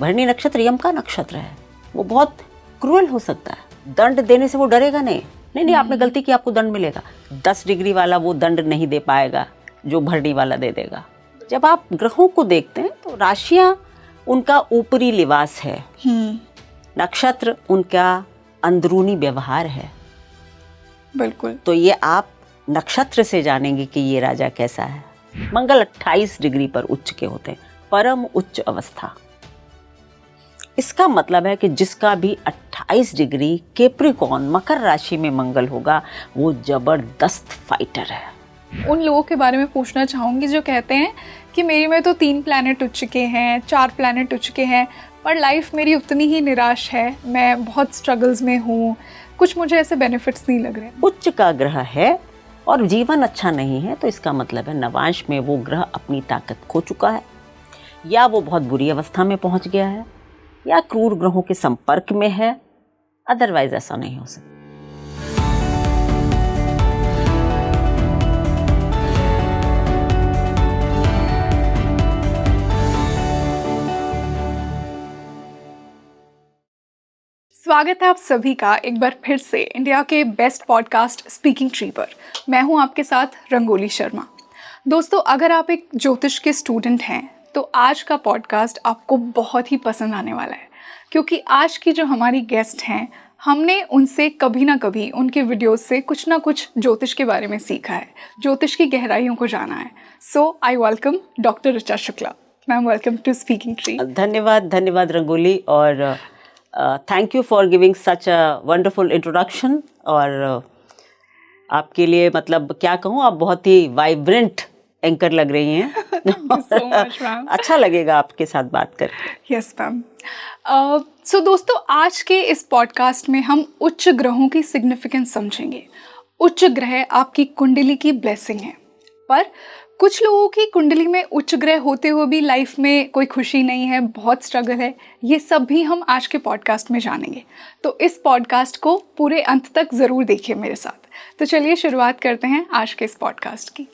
भरणी नक्षत्र यम का नक्षत्र है, वो बहुत क्रूअल हो सकता है। दंड देने से वो डरेगा नहीं, नहीं आपने गलती की, आपको दंड मिलेगा। 10 डिग्री वाला वो दंड नहीं दे पाएगा जो भरणी वाला दे देगा। जब आप ग्रहों को देखते हैं तो राशियां उनका ऊपरी लिबास है, नक्षत्र उनका अंदरूनी व्यवहार है। बिल्कुल। तो ये आप नक्षत्र से जानेंगे कि ये राजा कैसा है। मंगल 28 डिग्री पर उच्च के होते हैं, परम उच्च अवस्था। इसका मतलब है कि जिसका भी 28 डिग्री कैप्रिकॉर्न मकर राशि में मंगल होगा वो जबरदस्त फाइटर है। उन लोगों के बारे में पूछना चाहूँगी जो कहते हैं कि मेरी में तो 3 प्लैनेट उच्च के हैं, 4 प्लैनेट उच्च के हैं, पर लाइफ मेरी उतनी ही निराश है, मैं बहुत स्ट्रगल्स में हूँ, कुछ मुझे ऐसे बेनिफिट्स नहीं लग रहे। उच्च का ग्रह है और जीवन अच्छा नहीं है, तो इसका मतलब है नवांश में वो ग्रह अपनी ताकत खो चुका है, या वो बहुत बुरी अवस्था में पहुंच गया है, या क्रूर ग्रहों के संपर्क में है। अदरवाइज ऐसा नहीं हो सकता। स्वागत है आप सभी का एक बार फिर से इंडिया के बेस्ट पॉडकास्ट स्पीकिंग ट्री पर। मैं हूं आपके साथ रंगोली शर्मा। दोस्तों, अगर आप एक ज्योतिष के स्टूडेंट हैं तो आज का पॉडकास्ट आपको बहुत ही पसंद आने वाला है, क्योंकि आज की जो हमारी गेस्ट हैं, हमने उनसे कभी ना कभी उनके वीडियोस से कुछ ना कुछ ज्योतिष के बारे में सीखा है, ज्योतिष की गहराइयों को जाना है। So I welcome doctor Richa Shukla. Ma'am, welcome to speaking tree. धन्यवाद रंगोली, और thank you for giving such a wonderful introduction. और आपके लिए मतलब क्या कहूँ, आप बहुत ही वाइब्रेंट एंकर लग रही हैं। so much, ma'am. अच्छा लगेगा आपके साथ बात करके। Yes ma'am. सो दोस्तों, आज के इस पॉडकास्ट में हम उच्च ग्रहों की सिग्निफिकेंस समझेंगे। उच्च ग्रह आपकी कुंडली की ब्लेसिंग है, पर कुछ लोगों की कुंडली में उच्च ग्रह होते हुए भी लाइफ में कोई खुशी नहीं है, बहुत स्ट्रगल है। ये सब भी हम आज के पॉडकास्ट में जानेंगे, तो इस पॉडकास्ट को पूरे अंत तक ज़रूर देखिए मेरे साथ। तो चलिए शुरुआत करते हैं आज के इस पॉडकास्ट की।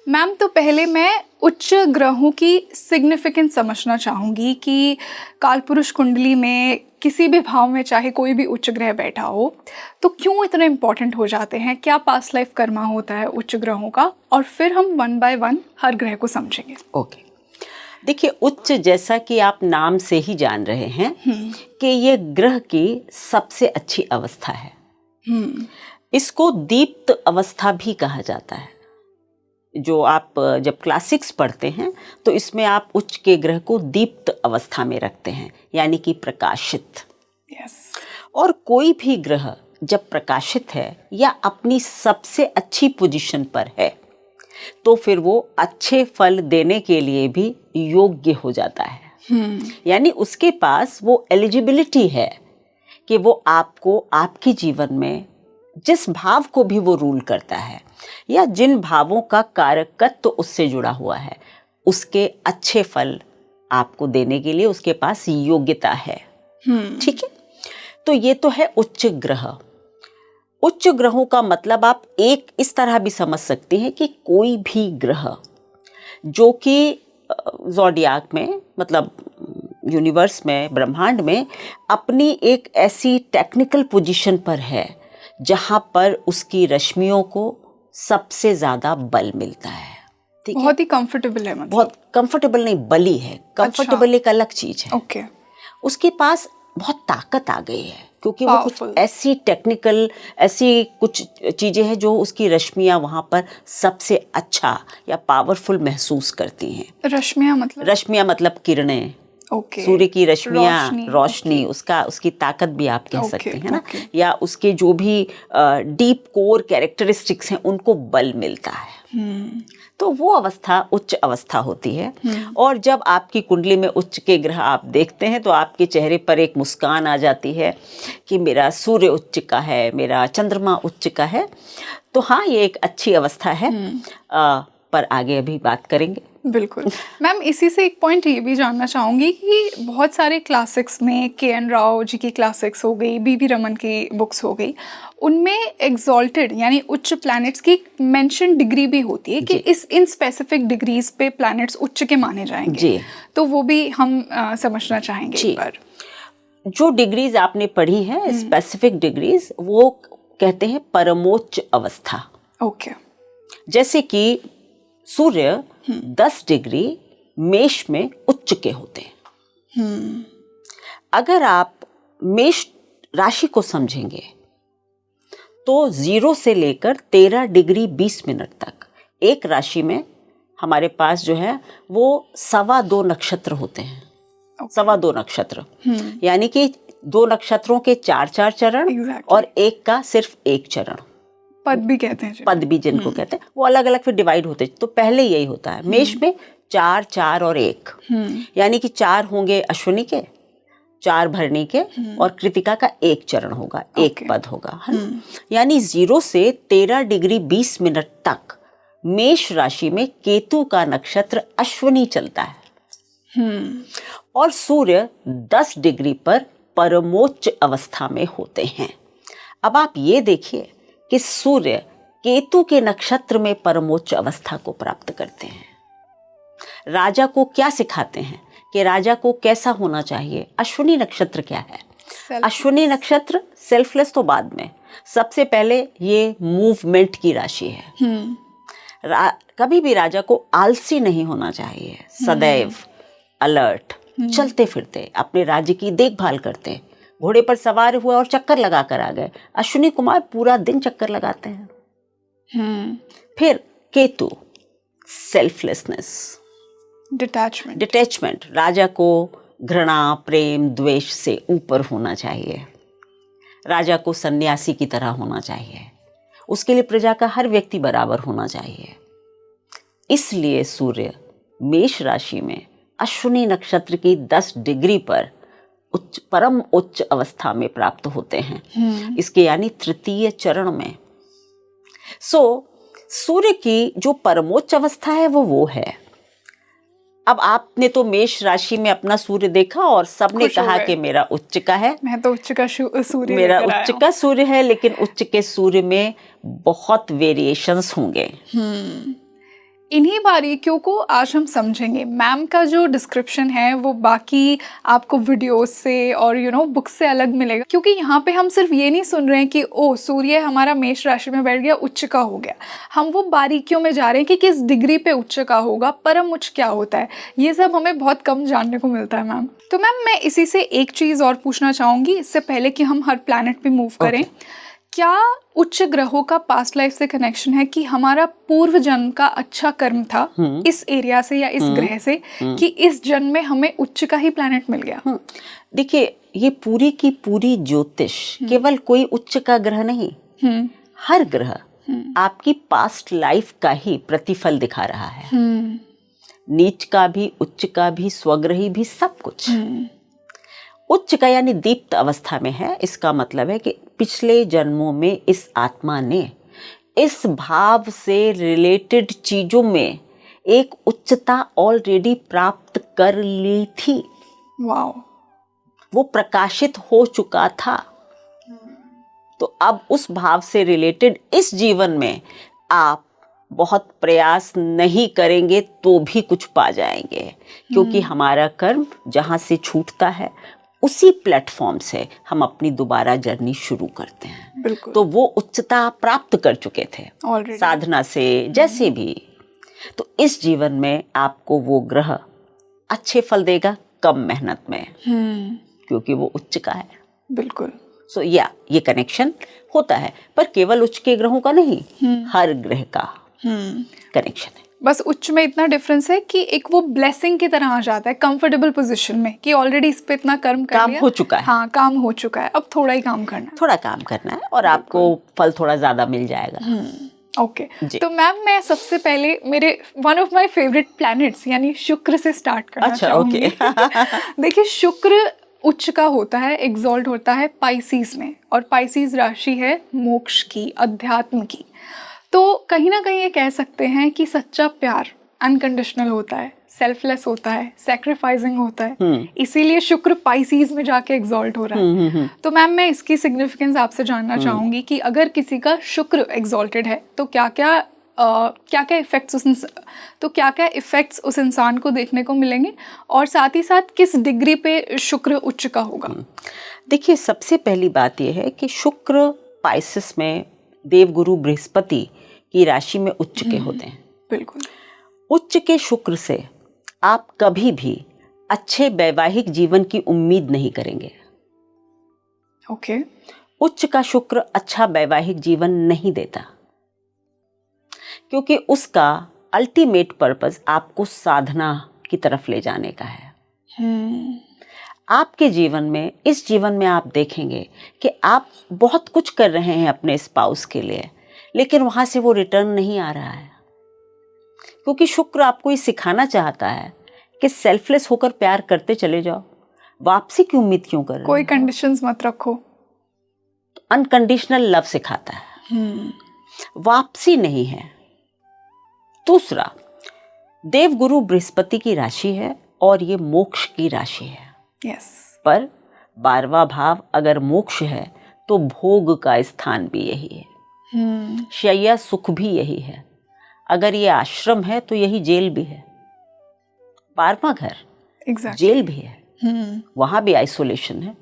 मैम, तो पहले मैं उच्च ग्रहों की सिग्निफिकेंस समझना चाहूँगी कि कालपुरुष कुंडली में किसी भी भाव में चाहे कोई भी उच्च ग्रह बैठा हो तो क्यों इतने इम्पॉर्टेंट हो जाते हैं, क्या पास्ट लाइफ कर्मा होता है उच्च ग्रहों का, और फिर हम 1 बाय 1 हर ग्रह को समझेंगे। ओके, देखिए, उच्च जैसा कि आप नाम से ही जान रहे हैं कि ये ग्रह की सबसे अच्छी अवस्था है। इसको दीप्त अवस्था भी कहा जाता है। जो आप जब क्लास 6 पढ़ते हैं तो इसमें आप उच्च के ग्रह को दीप्त अवस्था में रखते हैं, यानी कि प्रकाशित। यस। और कोई भी ग्रह जब प्रकाशित है या अपनी सबसे अच्छी पोजीशन पर है तो फिर वो अच्छे फल देने के लिए भी योग्य हो जाता है। यानी उसके पास वो एलिजिबिलिटी है कि वो आपको आपके जीवन में जिस भाव को भी वो रूल करता है या जिन भावों का कारकत्व तो उससे जुड़ा हुआ है, उसके अच्छे फल आपको देने के लिए उसके पास योग्यता है। ठीक है, तो ये तो है उच्च ग्रह। उच्च ग्रहों का मतलब आप एक इस तरह भी समझ सकते हैं कि कोई भी ग्रह जो कि ज़ोडियाक में, मतलब यूनिवर्स में, ब्रह्मांड में अपनी एक ऐसी टेक्निकल पोजीशन पर है जहां पर उसकी रश्मियों को सबसे ज्यादा बल मिलता है। ठीक है, बहुत ही कंफर्टेबल है, मतलब बहुत कंफर्टेबल नहीं, बली है। कंफर्टेबल एक अलग चीज है। ओके। उसके पास बहुत ताकत आ गई है क्योंकि वो कुछ ऐसी टेक्निकल, ऐसी कुछ चीजें हैं जो उसकी रश्मियां वहां पर सबसे अच्छा या पावरफुल महसूस करती हैं। रश्मियां मतलब किरणें, सूर्य की रश्मियां, रोशनी, उसकी ताकत भी आप कह सकते हैं ना, या उसके जो भी डीप कोर कैरेक्टरिस्टिक्स हैं उनको बल मिलता है। तो वो अवस्था उच्च अवस्था होती है। और जब आपकी कुंडली में उच्च के ग्रह आप देखते हैं तो आपके चेहरे पर एक मुस्कान आ जाती है कि मेरा सूर्य उच्च का है, मेरा चंद्रमा उच्च का है। तो हाँ, ये एक अच्छी अवस्था है। पर आगे अभी बात करेंगे। बिल्कुल मैम, इसी से एक पॉइंट ये भी जानना चाहूँगी कि बहुत सारे क्लासिक्स में के.एन. राव जी की क्लासिक्स हो गई, बी.वी. रमन की बुक्स हो गई, उनमें एग्जॉल्टेड यानी उच्च प्लैनेट्स की मेंशन डिग्री भी होती है कि इन स्पेसिफिक डिग्रीज पे प्लैनेट्स उच्च के माने जाएंगे जी। तो वो भी हम समझना चाहेंगे एक बार। जो डिग्रीज आपने पढ़ी है स्पेसिफिक डिग्रीज, वो कहते हैं परमोच्च अवस्था। ओके। जैसे कि सूर्य 10 डिग्री मेष में उच्च के होते हैं। अगर आप मेष राशि को समझेंगे तो 0 से लेकर 13 डिग्री 20 मिनट तक एक राशि में हमारे पास जो है वो 2.25 नक्षत्र होते हैं। 2.25 नक्षत्र यानी कि 2 नक्षत्रों के 4-4 चरण और एक का सिर्फ एक चरण, पद भी कहते हैं, पद भी जिनको कहते हैं, वो अलग अलग फिर डिवाइड होते हैं। तो पहले यही होता है मेष में 4, 4 और 1, यानी कि 4 होंगे अश्विनी के, 4 भरणी के और कृतिका का एक चरण होगा, एक पद होगा, है ना। यानी 0 से 13 डिग्री 20 मिनट तक मेष राशि में केतु का नक्षत्र अश्विनी चलता है और सूर्य 10 डिग्री पर परमोच्च अवस्था में होते हैं। अब आप ये देखिए कि सूर्य केतु के नक्षत्र में परमोच्च अवस्था को प्राप्त करते हैं। राजा को क्या सिखाते हैं कि राजा को कैसा होना चाहिए। अश्विनी नक्षत्र क्या है? अश्विनी नक्षत्र सेल्फलेस तो बाद में, सबसे पहले ये मूवमेंट की राशि है। कभी भी राजा को आलसी नहीं होना चाहिए, सदैव अलर्ट, चलते फिरते अपने राज्य की देखभाल करते। घोड़े पर सवार हुए और चक्कर लगा कर आ गए, अश्विनी कुमार पूरा दिन चक्कर लगाते हैं। फिर केतु सेल्फलेसनेस, डिटैचमेंट, राजा को घृणा प्रेम द्वेष से ऊपर होना चाहिए, राजा को सन्यासी की तरह होना चाहिए, उसके लिए प्रजा का हर व्यक्ति बराबर होना चाहिए। इसलिए सूर्य मेष राशि में अश्विनी नक्षत्र की 10 डिग्री पर परम उच्च अवस्था में प्राप्त होते हैं, इसके यानी तृतीय चरण में। सूर्य की जो परमोच्च अवस्था है वो है। अब आपने तो मेष राशि में अपना सूर्य देखा और सबने कहा कि मेरा उच्च का है। मैं तो उच्च का सूर्य, मेरा उच्च का सूर्य है, लेकिन उच्च के सूर्य में बहुत वेरिएशंस होंगे। इन्हीं बारीकियों को आज हम समझेंगे। मैम का जो डिस्क्रिप्शन है वो बाकी आपको वीडियोस से और बुक से अलग मिलेगा, क्योंकि यहाँ पे हम सिर्फ ये नहीं सुन रहे हैं कि ओ सूर्य हमारा मेष राशि में बैठ गया, उच्च का हो गया। हम वो बारीकियों में जा रहे हैं कि किस डिग्री पे उच्च का होगा, परम उच्च क्या होता है, ये सब हमें बहुत कम जानने को मिलता है मैम। तो मैम मैं इसी से एक चीज़ और पूछना चाहूँगी इससे पहले कि हम हर प्लैनेट पे मूव करें। क्या उच्च ग्रहों का पास्ट लाइफ से कनेक्शन है कि हमारा पूर्व जन्म का अच्छा कर्म था इस एरिया से या इस ग्रह से कि इस जन्म में हमें उच्च का ही प्लैनेट मिल गया? देखिए, ये पूरी की पूरी ज्योतिष केवल कोई उच्च का ग्रह नहीं, हर ग्रह आपकी पास्ट लाइफ का ही प्रतिफल दिखा रहा है। नीच का भी, उच्च का भी, स्वग्रही भी, सब कुछ। उच्च का यानी दीप्त अवस्था में है, इसका मतलब है कि पिछले जन्मों में इस आत्मा ने इस भाव से रिलेटेड चीजों में एक उच्चता ऑलरेडी प्राप्त कर ली थी। वाओ। वो प्रकाशित हो चुका था। तो अब उस भाव से रिलेटेड इस जीवन में आप बहुत प्रयास नहीं करेंगे तो भी कुछ पा जाएंगे, क्योंकि हमारा कर्म जहां से छूटता है उसी प्लेटफॉर्म से हम अपनी दोबारा जर्नी शुरू करते हैं। बिल्कुल। तो वो उच्चता प्राप्त कर चुके थे साधना से, जैसे भी। तो इस जीवन में आपको वो ग्रह अच्छे फल देगा, कम मेहनत में, क्योंकि वो उच्च का है। बिल्कुल। ये कनेक्शन होता है, पर केवल उच्च के ग्रहों का नहीं, हर ग्रह का कनेक्शन है। बस उच्च में इतना डिफरेंस है कि एक वो ब्लेसिंग की तरह आ जाता है कंफर्टेबल पोजीशन में कि ऑलरेडी इस पे इतना कर्म कर काम लिया, हो चुका है। हाँ, काम हो चुका है, अब थोड़ा ही काम करना है, थोड़ा काम करना है और आपको फल थोड़ा ज्यादा मिल जाएगा। ओके। तो मैम मैं सबसे पहले मेरे one of my favourite planets यानी शुक्र से स्टार्ट करना चाहूंगी। देखिए, शुक्र उच्च का होता है, एग्जॉल्ट होता है पाइसीज में, और पाइसीज राशि है मोक्ष की, अध्यात्म की। तो कहीं ना कहीं ये कह सकते हैं कि सच्चा प्यार अनकंडीशनल होता है, सेल्फलेस होता है, सैक्रिफाइसिंग होता है, इसीलिए शुक्र पाइसीज में जाके एग्जॉल्ट हो रहा है। तो मैम मैं इसकी सिग्निफिकेंस आपसे जानना चाहूंगी कि अगर किसी का शुक्र एग्जॉल्टेड है तो क्या क्या इफेक्ट्स उस इंसान को देखने को मिलेंगे, और साथ ही साथ किस डिग्री पे शुक्र उच्च का होगा? देखिए, सबसे पहली बात यह है कि शुक्र पाइसिस में देवगुरु बृहस्पति की राशि में उच्च के होते हैं। बिल्कुल। उच्च के शुक्र से आप कभी भी अच्छे वैवाहिक जीवन की उम्मीद नहीं करेंगे। ओके। उच्च का शुक्र अच्छा वैवाहिक जीवन नहीं देता, क्योंकि उसका अल्टीमेट पर्पस आपको साधना की तरफ ले जाने का है। आपके जीवन में, इस जीवन में आप देखेंगे कि आप बहुत कुछ कर रहे हैं अपने स्पाउस के लिए, लेकिन वहां से वो रिटर्न नहीं आ रहा है, क्योंकि शुक्र आपको ये सिखाना चाहता है कि सेल्फलेस होकर प्यार करते चले जाओ, वापसी की उम्मीद क्यों कर रहे हो? कोई कंडीशंस मत रखो। अनकंडीशनल लव सिखाता है, वापसी नहीं है। दूसरा, देवगुरु बृहस्पति की राशि है और ये मोक्ष की राशि है। यस। पर 12वां भाव अगर मोक्ष है तो भोग का स्थान भी यही है, शैया सुख भी यही है। अगर ये आश्रम है तो यही जेल भी है। 12वां घर जेल भी है, वहां भी आइसोलेशन है,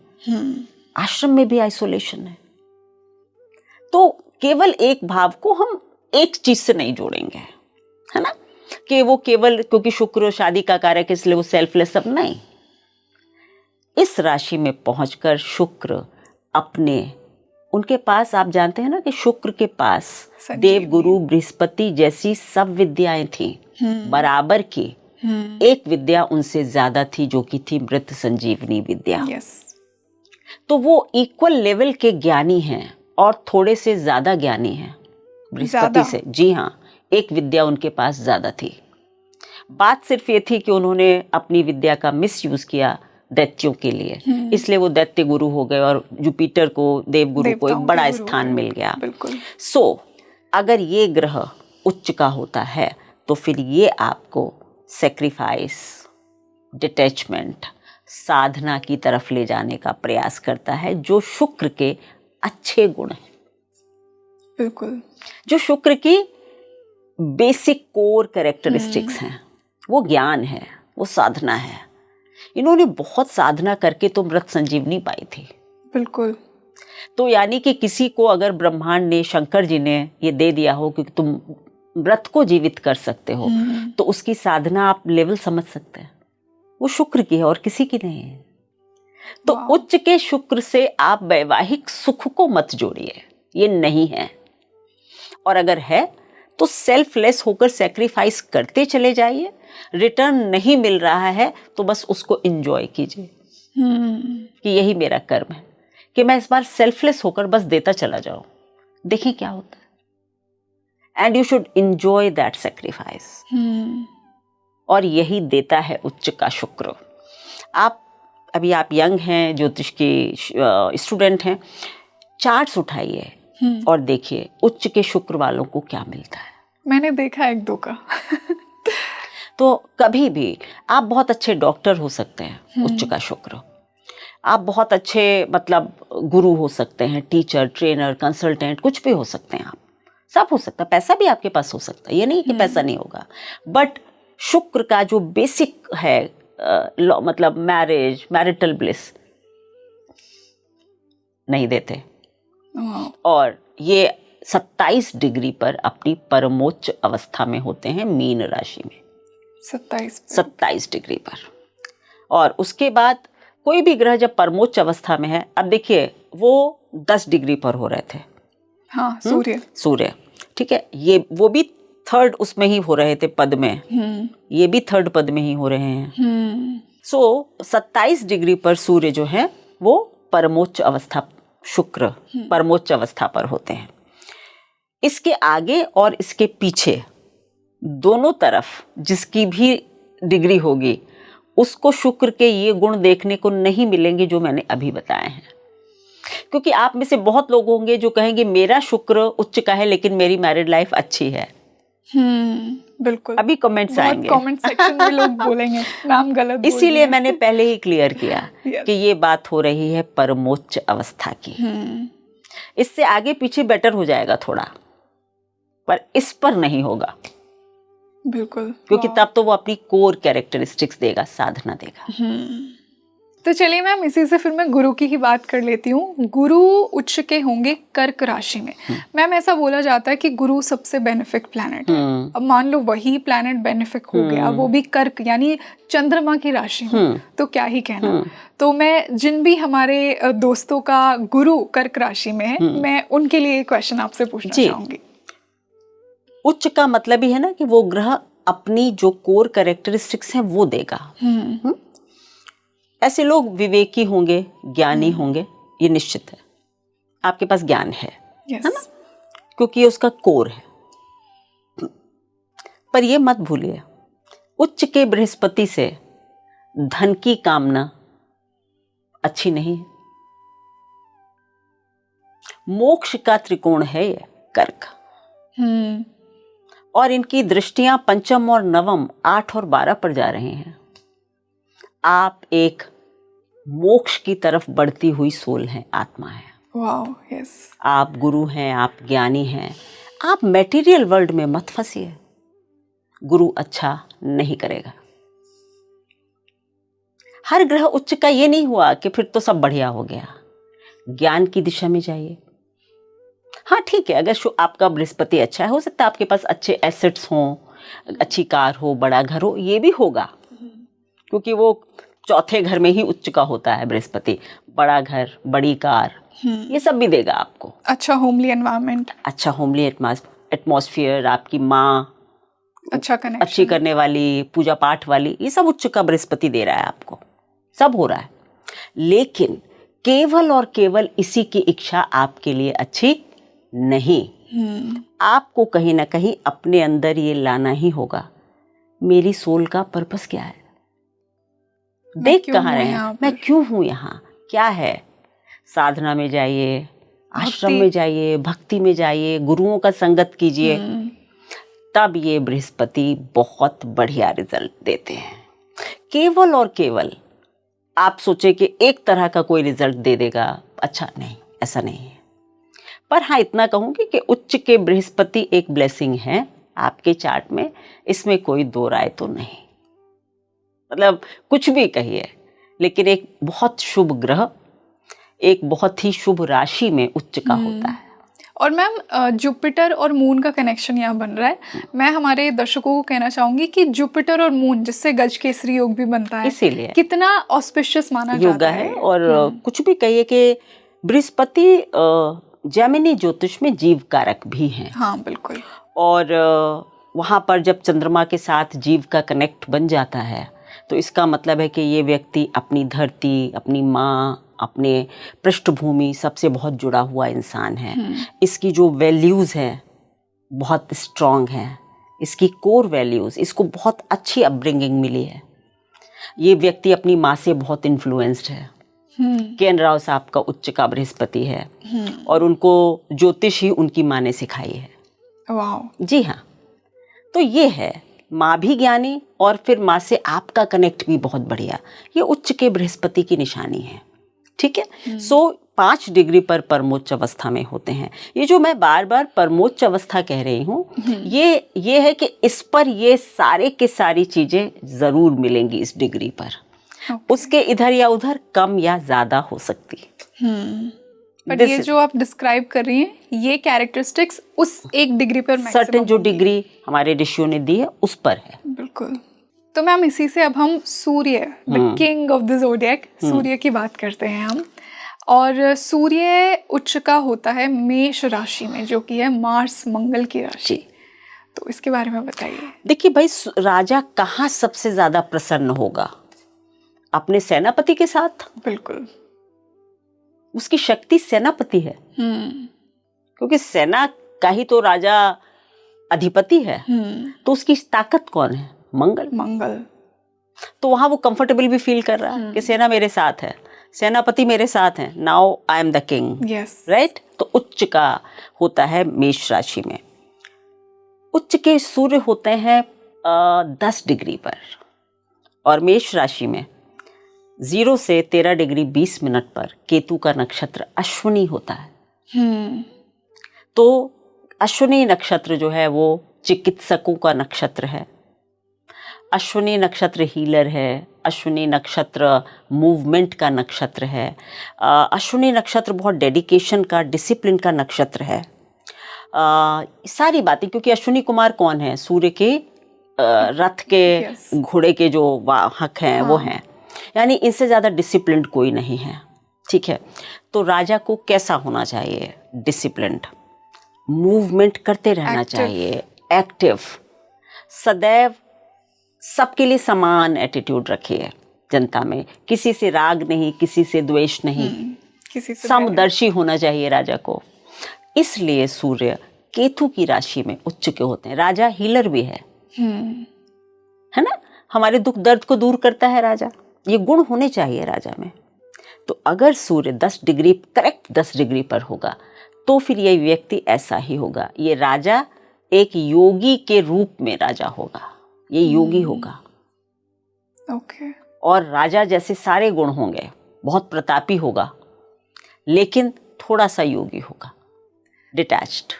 आश्रम में भी आइसोलेशन है। तो केवल एक भाव को हम एक चीज से नहीं जोड़ेंगे, है ना, कि वो केवल क्योंकि शुक्र शादी का कारक इसलिए वो सेल्फलेस, सब नहीं। इस राशि में पहुंचकर शुक्र अपने, उनके पास आप जानते हैं ना कि शुक्र के पास देवगुरु बृहस्पति जैसी सब विद्याएं थी बराबर की। एक विद्या उनसे ज्यादा थी जो कि थी मृत संजीवनी विद्या। तो वो इक्वल लेवल के ज्ञानी हैं और थोड़े से ज्यादा ज्ञानी हैं बृहस्पति से। जी हाँ, एक विद्या उनके पास ज्यादा थी। बात सिर्फ ये थी कि उन्होंने अपनी विद्या का मिसयूज किया दैत्यों के लिए, इसलिए वो दैत्य गुरु हो गए और जुपिटर को, देवगुरु को एक बड़ा स्थान मिल गया। सो अगर ये ग्रह उच्च का होता है तो फिर ये आपको सेक्रीफाइस, डिटैचमेंट, साधना की तरफ ले जाने का प्रयास करता है, जो शुक्र के अच्छे गुण हैं। बिल्कुल। जो शुक्र की बेसिक कोर कैरेक्टरिस्टिक्स हैं, वो ज्ञान है, वो साधना है। इन्होंने बहुत साधना करके तो मृत संजीवनी पाई थी। बिल्कुल। तो यानी कि किसी को अगर ब्रह्मांड ने, शंकर जी ने ये दे दिया हो कि तुम मृत को जीवित कर सकते हो, तो उसकी साधना आप लेवल समझ सकते हैं, वो शुक्र की है और किसी की नहीं है। तो उच्च के शुक्र से आप वैवाहिक सुख को मत जोड़िए, ये नहीं है। और अगर है तो सेल्फलेस होकर सैक्रिफाइस करते चले जाइए। रिटर्न नहीं मिल रहा है तो बस उसको एंजॉय कीजिए कि यही मेरा कर्म है कि मैं इस बार सेल्फलेस होकर बस देता चला जाऊं, देखिए क्या होता है। And you should enjoy that sacrifice. और यही देता है उच्च का शुक्र। आप अभी आप यंग हैं, ज्योतिष की स्टूडेंट हैं, चार्ट्स उठाइए और देखिए उच्च के शुक्र वालों को क्या मिलता है। मैंने देखा एक दो का। तो कभी भी आप बहुत अच्छे डॉक्टर हो सकते हैं, उच्च का शुक्र। आप बहुत अच्छे मतलब गुरु हो सकते हैं, टीचर, ट्रेनर, कंसल्टेंट, कुछ भी हो सकते हैं आप, सब हो सकता है। पैसा भी आपके पास हो सकता है, ये नहीं कि पैसा नहीं होगा, बट शुक्र का जो बेसिक है मतलब मैरिज, मैरिटल ब्लिस नहीं देते। और ये 27 डिग्री पर अपनी परमोच्च अवस्था में होते हैं मीन राशि में, 27 डिग्री पर। और उसके बाद कोई भी ग्रह जब परमोच्च अवस्था में है, अब देखिए वो 10 डिग्री पर हो रहे थे। हाँ, सूर्य, ठीक है, ये वो भी थर्ड उसमें ही हो रहे थे पद में, ये भी थर्ड पद में ही हो रहे हैं। सो 27 डिग्री पर सूर्य जो है वो परमोच्च अवस्था, शुक्र परमोच्च अवस्था पर होते हैं। इसके आगे और इसके पीछे दोनों तरफ जिसकी भी डिग्री होगी उसको शुक्र के ये गुण देखने को नहीं मिलेंगे जो मैंने अभी बताए हैं। क्योंकि आप में से बहुत लोग होंगे जो कहेंगे मेरा शुक्र उच्च का है लेकिन मेरी मैरिड लाइफ अच्छी है। बिल्कुल, अभी कमेंट्स आएंगे, कमेंट सेक्शन में लोग बोलेंगे मैम गलत बोल इसीलिए रही हैं। मैंने पहले ही क्लियर किया Yes. कि ये बात हो रही है परमोच्च अवस्था की। इससे आगे पीछे बेटर हो जाएगा थोड़ा, पर इस पर नहीं होगा, बिल्कुल, क्योंकि तब तो वो अपनी कोर कैरेक्टरिस्टिक्स देगा, साधना देगा। तो चलिए मैम इसी से फिर मैं गुरु की ही बात कर लेती हूँ। गुरु उच्च के होंगे कर्क राशि में। मैम ऐसा बोला जाता है कि गुरु सबसे बेनिफिक प्लैनेट है। अब मान लो वही प्लैनेट बेनिफिक हो गया, वो भी कर्क यानी चंद्रमा की राशि में, तो क्या ही कहना। तो मैं जिन भी हमारे दोस्तों का गुरु कर्क राशि में है, मैं उनके लिए क्वेश्चन आपसे पूछना चाहूंगी। उच्च का मतलब ही है ना कि वो ग्रह अपनी जो कोर कैरेक्टरिस्टिक्स हैं वो देगा। ऐसे लोग विवेकी होंगे, ज्ञानी होंगे, ये निश्चित है। आपके पास ज्ञान है ना, क्योंकि ये उसका कोर है। पर ये मत भूलिए, उच्च के बृहस्पति से धन की कामना अच्छी नहीं है। मोक्ष का त्रिकोण है ये कर्क, और इनकी दृष्टियां पंचम और नवम 8 और 12 पर जा रही हैं। आप एक मोक्ष की तरफ बढ़ती हुई सोल हैं, आत्मा है। Wow, yes. आप गुरु हैं, आप ज्ञानी हैं। आप मटेरियल वर्ल्ड में मत फंसिए, गुरु अच्छा नहीं करेगा। हर ग्रह उच्च का ये नहीं हुआ कि फिर तो सब बढ़िया हो गया। ज्ञान की दिशा में जाइए। हाँ ठीक है, अगर आपका बृहस्पति अच्छा है, हो सकता है आपके पास अच्छे एसेट्स हों, अच्छी कार हो, बड़ा घर हो, ये भी होगा, क्योंकि वो चौथे घर में ही उच्च का होता है बृहस्पति। बड़ा घर, बड़ी कार, ये सब भी देगा आपको। अच्छा होमली एनवायरनमेंट, अच्छा होमली एटमॉस्फेयर, आपकी माँ अच्छा कनेक्शन, अच्छी करने वाली, पूजा पाठ वाली, ये सब उच्च का बृहस्पति दे रहा है आपको। सब हो रहा है, लेकिन केवल और केवल इसी की इच्छा आपके लिए अच्छी नहीं। आपको कहीं ना कहीं अपने अंदर ये लाना ही होगा, मेरी सोल का पर्पस क्या है, देख कहाँ रहे हैं, मैं क्यों हूं यहाँ, क्या है। साधना में जाइए, आश्रम में जाइए, भक्ति में जाइए, गुरुओं का संगत कीजिए, तब ये बृहस्पति बहुत बढ़िया रिजल्ट देते हैं। केवल और केवल आप सोचे कि एक तरह का कोई रिजल्ट दे देगा, अच्छा नहीं, ऐसा नहीं है। पर हाँ इतना कहूंगी कि उच्च के बृहस्पति एक ब्लेसिंग है आपके चार्ट में, इसमें कोई दो राय तो नहीं। मतलब कुछ भी कहिए, लेकिन एक बहुत शुभ ग्रह एक बहुत ही शुभ राशि में उच्च का होता है। और मैम जुपिटर और मून का कनेक्शन यहाँ बन रहा है। मैं हमारे दर्शकों को कहना चाहूंगी कि जुपिटर और मून, जिससे गज केसरी योग भी बनता है, इसीलिए कितना ऑस्पिशियस माना जाता है। और कुछ भी कहिए कि बृहस्पति जैमिनी ज्योतिष में जीव कारक भी हैं। हाँ बिल्कुल। और वहाँ पर जब चंद्रमा के साथ जीव का कनेक्ट बन जाता है, तो इसका मतलब है कि ये व्यक्ति अपनी धरती, अपनी माँ, अपने पृष्ठभूमि सबसे बहुत जुड़ा हुआ इंसान है। इसकी जो वैल्यूज़ है बहुत स्ट्रॉन्ग है, इसकी कोर वैल्यूज़, इसको बहुत अच्छी अपब्रिंगिंग मिली है। ये व्यक्ति अपनी माँ से बहुत इन्फ्लुएंस्ड है। के.एन. राव साहब का उच्च का बृहस्पति है, और उनको ज्योतिष ही उनकी माँ ने सिखाई है। वाह। जी हाँ, तो ये है, माँ भी ज्ञानी और फिर माँ से आपका कनेक्ट भी बहुत बढ़िया, ये उच्च के बृहस्पति की निशानी है। ठीक है। सो 5 डिग्री पर परमोच्च अवस्था में होते हैं। ये जो मैं बार बार परमोच्च अवस्था कह रही हूँ, ये है कि इस पर ये सारे के सारी चीजें जरूर मिलेंगी इस डिग्री पर। उसके इधर या उधर कम या ज्यादा हो सकती है। बट ये जो आप डिस्क्राइब कर रही हैं, ये कैरेक्टरिस्टिक्स उस एक डिग्री पर सर्टेन जो डिग्री हमारे ऋषियों ने दी है उस पर है। बिल्कुल। तो मैम इसी से अब हम Surya, the king of the zodiac, Surya की बात करते हैं हम। और सूर्य उच्च का होता है मेष राशि में, जो कि है मार्स मंगल की राशि। तो इसके बारे में बताइए। देखिए भाई, राजा कहाँ सबसे ज्यादा प्रसन्न होगा? अपने सेनापति के साथ। बिल्कुल। उसकी शक्ति सेनापति है, क्योंकि सेना का ही तो राजा अधिपति है। तो उसकी ताकत कौन है? मंगल। मंगल। तो वहां वो कंफर्टेबल भी फील कर रहा है कि सेना मेरे साथ है। सेनापति मेरे साथ हैं, now I am the king, yes, right. तो उच्च का होता है मेष राशि में। उच्च के सूर्य होते हैं 10 डिग्री पर, और मेष राशि में 0 से 13 डिग्री 20 मिनट पर केतु का नक्षत्र अश्विनी होता है। तो अश्विनी नक्षत्र जो है वो चिकित्सकों का नक्षत्र है। अश्विनी नक्षत्र हीलर है। अश्विनी नक्षत्र मूवमेंट का नक्षत्र है। अश्विनी नक्षत्र बहुत डेडिकेशन का, डिसिप्लिन का नक्षत्र है। सारी बातें, क्योंकि अश्विनी कुमार कौन है? सूर्य के रथ के घोड़े के जो वाहक हैं वो हैं, यानी इनसे ज़्यादा डिसिप्लिन कोई नहीं है, ठीक है। तो राजा को कैसा होना चाहिए? डिसिप्लिन्ड, मूवमेंट करते रहना चाहिए, एक्टिव, सदैव सबके लिए समान एटीट्यूड रखिए जनता में, किसी से राग नहीं, किसी से द्वेष नहीं, किसी से समदर्शी होना चाहिए राजा को। इसलिए सूर्य केतु की राशि में उच्च के होते हैं। राजा हीलर भी है ना, हमारे दुख दर्द को दूर करता है राजा, ये गुण होने चाहिए राजा में। तो अगर सूर्य 10 डिग्री, करेक्ट 10 डिग्री पर होगा तो फिर ये व्यक्ति ऐसा ही होगा। ये राजा एक योगी के रूप में राजा होगा, ये योगी होगा। ओके। और राजा जैसे सारे गुण होंगे, बहुत प्रतापी होगा, लेकिन थोड़ा सा योगी होगा, डिटैच्ड।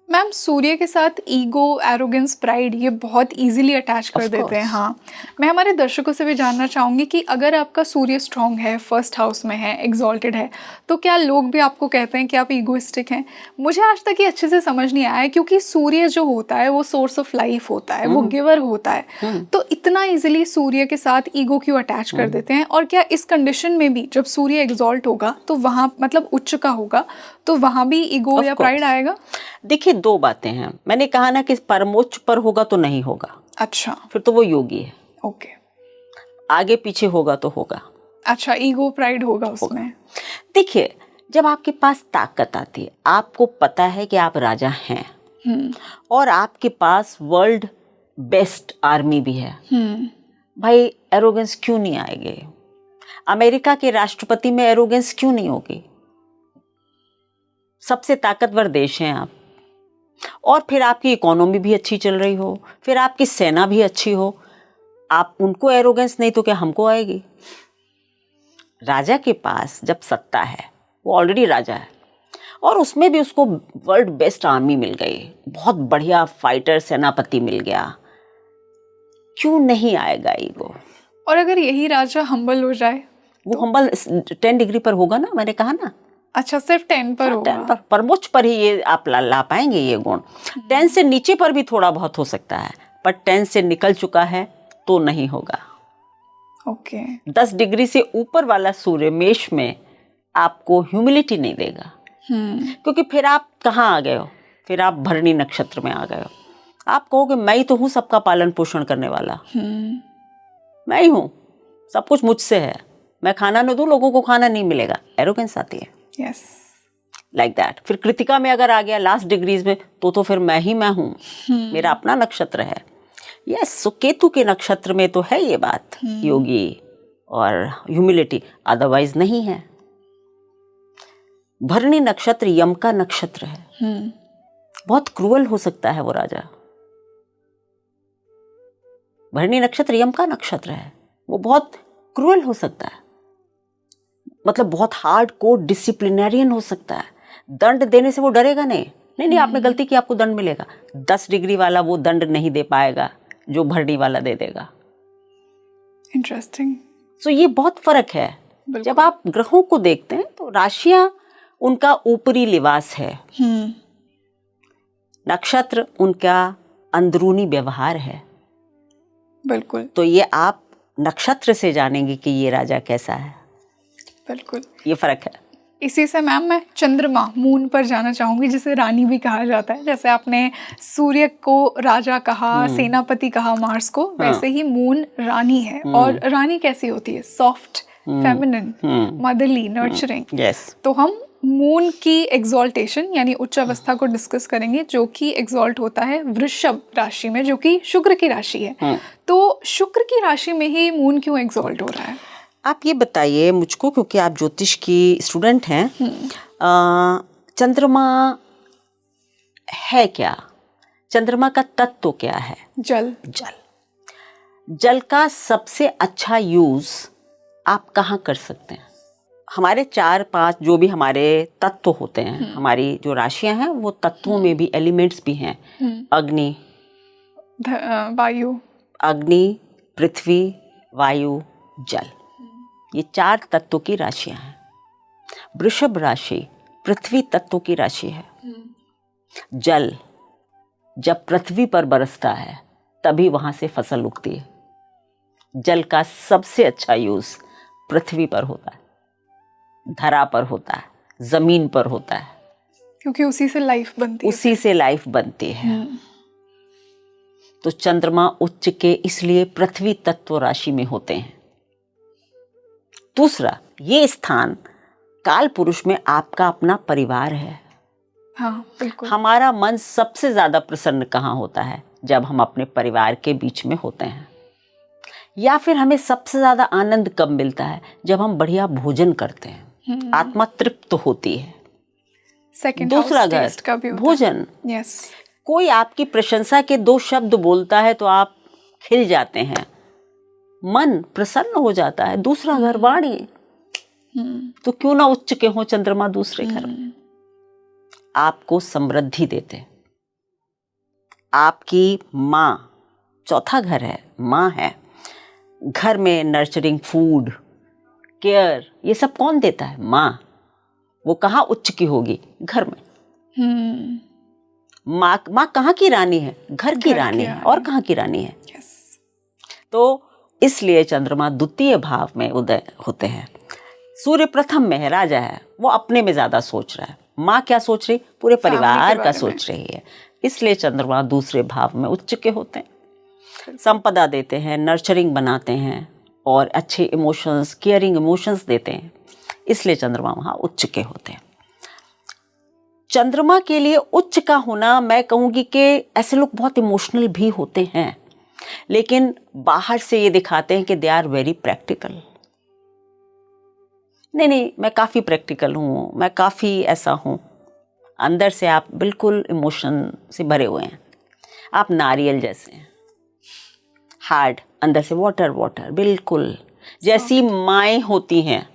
मैम, सूर्य के साथ ईगो, एरोगेंस, प्राइड ये बहुत इजीली अटैच कर देते हैं। हाँ, मैं हमारे दर्शकों से भी जानना चाहूँगी कि अगर आपका सूर्य स्ट्रॉन्ग है, फर्स्ट हाउस में है, एग्जॉल्टेड है, तो क्या लोग भी आपको कहते हैं कि आप ईगोइस्टिक हैं? मुझे आज तक ये अच्छे से समझ नहीं आया है, क्योंकि सूर्य जो होता है वो सोर्स ऑफ लाइफ होता है, वो गिवर होता है। तो इतना ईजिली सूर्य के साथ ईगो क्यों अटैच कर देते हैं? और क्या इस कंडीशन में भी जब सूर्य एग्जॉल्ट होगा तो वहाँ, मतलब उच्च का होगा, तो वहाँ भी ईगो या प्राइड आएगा? देखिए, 2 बातें हैं। मैंने कहा ना कि परमोच्च पर होगा तो नहीं होगा। अच्छा, फिर तो वो योगी है। ओके। आगे पीछे होगा तो होगा। अच्छा, ईगो प्राइड होगा उसमें। देखिए, जब आपके पास ताकत आती है, आपको पता है कि आप राजा हैं और आपके पास वर्ल्ड बेस्ट आर्मी भी है, भाई एरोगेंस क्यों नहीं आएगी? अमेरिका के राष्ट्रपति में एरोगेंस क्यों नहीं होगी? सबसे ताकतवर देश हैं आप, और फिर आपकी इकोनॉमी भी अच्छी चल रही हो, फिर आपकी सेना भी अच्छी हो, आप उनको एरोगेंस नहीं तो क्या हमको आएगी? राजा के पास जब सत्ता है, वो ऑलरेडी राजा है, और उसमें भी उसको वर्ल्ड बेस्ट आर्मी मिल गई, बहुत बढ़िया फाइटर सेनापति मिल गया, क्यों नहीं आएगा ईगो? और अगर यही राजा हम्बल हो जाए? वो हम्बल 10 डिग्री पर होगा ना, मैंने कहा ना। अच्छा, सिर्फ 10 पर होगा? 10 पर, परमोच्च पर ही ये आप ला पाएंगे ये गुण। 10 से नीचे पर भी थोड़ा बहुत हो सकता है, पर 10 से निकल चुका है तो नहीं होगा। ओके। 10 डिग्री से ऊपर वाला सूर्य मेष में आपको ह्यूमिलिटी नहीं देगा, क्योंकि फिर आप कहाँ आ गए हो? फिर आप भरणी नक्षत्र में आ गए हो। आप कहोगे मैं ही तो हूँ सबका पालन पोषण करने वाला, मैं ही हूँ, सब कुछ मुझसे है, मैं खाना न दूँ लोगों को खाना नहीं मिलेगा, एरोगेंस आती है। Yes, like that. फिर कृतिका में अगर आ गया लास्ट डिग्रीज में तो फिर मैं ही मैं हूँ, मेरा अपना नक्षत्र है। यस, सो केतु के नक्षत्र में तो है ये बात, योगी और ह्यूमिलिटी, अदरवाइज नहीं है। भरणी नक्षत्र यम का नक्षत्र है, बहुत क्रूअल हो सकता है वो राजा। भरणी नक्षत्र यम का नक्षत्र है, वो बहुत क्रूअल हो सकता है, मतलब बहुत हार्ड कोर डिसिप्लिनरियन हो सकता है। दंड देने से वो डरेगा नहीं, आपने गलती की, आपको दंड मिलेगा। 10 डिग्री वाला वो दंड नहीं दे पाएगा जो भरणी वाला दे देगा। इंटरेस्टिंग। सो ये बहुत फर्क है। जब आप ग्रहों को देखते हैं तो राशियां उनका ऊपरी लिबास है, नक्षत्र उनका अंदरूनी व्यवहार है। बिल्कुल। तो ये आप नक्षत्र से जानेंगे कि ये राजा कैसा है। बिल्कुल, ये फर्क है। इसी से मैम मैं चंद्रमा, मून पर जाना चाहूंगी, जिसे रानी भी कहा जाता है। जैसे आपने सूर्य को राजा कहा, सेनापति कहा मार्स को, वैसे ही मून रानी है। और रानी कैसी होती है? Soft, feminine, motherly, nurturing. तो हम मून की एग्जॉल्टेशन यानी उच्च अवस्था को डिस्कस करेंगे, जो कि एग्जॉल्ट होता है वृषभ राशि में, जो कि शुक्र की राशि है। तो शुक्र की राशि में ही मून क्यों एग्जॉल्ट हो रहा है? आप ये बताइए मुझको, क्योंकि आप ज्योतिष की स्टूडेंट हैं, चंद्रमा है क्या? चंद्रमा का तत्व क्या है? जल। जल का सबसे अच्छा यूज आप कहाँ कर सकते हैं? हमारे 4-5 जो भी हमारे तत्व होते हैं, हमारी जो राशियां हैं वो तत्वों में भी एलिमेंट्स भी हैं। अग्नि, वायु, अग्नि, पृथ्वी, वायु, जल, ये 4 तत्वों की राशियां हैं। वृषभ राशि पृथ्वी तत्व की राशि है। जल जब पृथ्वी पर बरसता है तभी वहां से फसल उगती है। जल का सबसे अच्छा यूज पृथ्वी पर होता है, धरा पर होता है, जमीन पर होता है, क्योंकि उसी से लाइफ बनती है। उसी से लाइफ बनती है। तो चंद्रमा उच्च के इसलिए पृथ्वी तत्व राशि में होते हैं। दूसरा, ये स्थान काल पुरुष में आपका अपना परिवार है। हाँ, बिल्कुल। हमारा मन सबसे ज्यादा प्रसन्न कहाँ होता है? जब हम अपने परिवार के बीच में होते हैं। या फिर हमें सबसे ज्यादा आनंद कब मिलता है? जब हम बढ़िया भोजन करते हैं, आत्मा तृप्त होती है। सेकंड दूसरा हाउस घर टेस्ट का भी होता है। भोजन। यस। कोई आपकी प्रशंसा के 2 शब्द बोलता है तो आप खिल जाते हैं, मन प्रसन्न हो जाता है। दूसरा घर वाणी, तो क्यों ना उच्च के हो चंद्रमा दूसरे घर में, आपको समृद्धि देते। आपकी माँ, चौथा घर है, माँ है। घर में नर्चरिंग, फूड, केयर, ये सब कौन देता है? माँ। वो कहाँ उच्च की होगी? घर में। माँ कहाँ की रानी है? घर की रानी है। और कहाँ की रानी है? यस। तो इसलिए चंद्रमा द्वितीय भाव में उदय होते हैं। सूर्य प्रथम में है, राजा है, वो अपने में ज्यादा सोच रहा है। माँ क्या सोच रही? पूरे परिवार का सोच रही है। इसलिए चंद्रमा दूसरे भाव में उच्च के होते हैं। संपदा देते हैं, नर्चरिंग बनाते हैं और अच्छे इमोशंस, केयरिंग इमोशंस देते हैं। इसलिए चंद्रमा वहाँ उच्च के होते हैं। चंद्रमा के लिए उच्च का होना, मैं कहूँगी कि ऐसे लोग बहुत इमोशनल भी होते हैं, लेकिन बाहर से ये दिखाते हैं कि दे आर वेरी प्रैक्टिकल। नहीं, मैं काफ़ी प्रैक्टिकल हूँ, मैं काफ़ी ऐसा हूँ। अंदर से आप बिल्कुल इमोशन से भरे हुए हैं। आप नारियल जैसे हैं, हार्ड, अंदर से वाटर वाटर, बिल्कुल जैसी माएँ होती हैं,